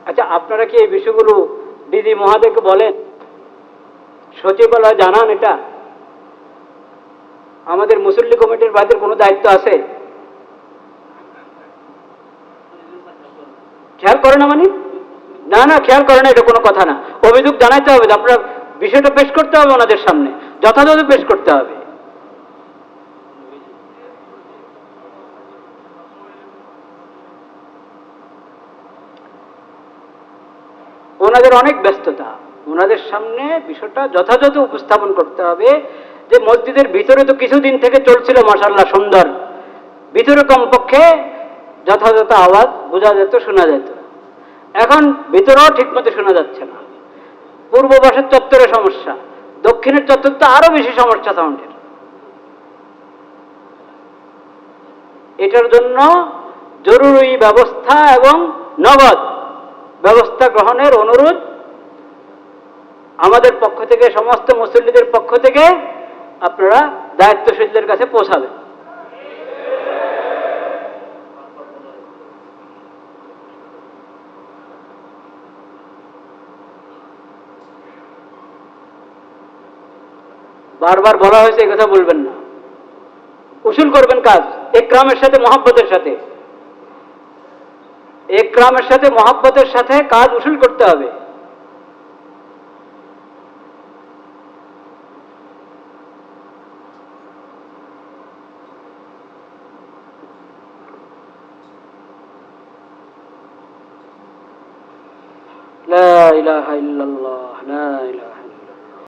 আচ্ছা, আপনারা কি এই বিষয়গুলো দিদি মহাদেরকে বলেন, সচিবালয় জানান? এটা আমাদের মুসল্লি কমিটির বাদের কোনো দায়িত্ব আছে? খেয়াল করে না মানে? না না, খেয়াল করে না, এটা কোনো কথা না। অভিযোগ জানাইতে হবে, আপনার বিষয়টা পেশ করতে হবে ওনাদের সামনে, যথাযথ পেশ করতে হবে। ওনাদের অনেক ব্যস্ততা, ওনাদের সামনে বিষয়টা যথাযথ উপস্থাপন করতে হবে যে মসজিদের ভিতরে তো কিছুদিন থেকে চলছিল মাশাআল্লাহ সুন্দর, ভিতরে কমপক্ষে যথাযথ আওয়াজ বোঝা যেত, শোনা যেত। এখন ভিতরেও ঠিকমতো শোনা যাচ্ছে না। পূর্ব পাশের চত্বরে সমস্যা, দক্ষিণের চত্বর তো আরো বেশি সমস্যা সাউন্ডের। এটার জন্য জরুরি ব্যবস্থা এবং নগদ ব্যবস্থা গ্রহণের অনুরোধ আমাদের পক্ষ থেকে, সমস্ত মুসল্লিদের পক্ষ থেকে আপনারা দায়িত্বশীলদের কাছে পৌঁছাবেন। বারবার বলা হয়েছে, এই কথা বলবেন না। উসুল করবেন কাজ একরামের সাথে, মহাব্বতের সাথে। একরামের সাথে, মহাব্বতের সাথে কাজ উসুল করতে হবে। লা ইলাহা ইল্লাল্লাহ, লা ইলাহা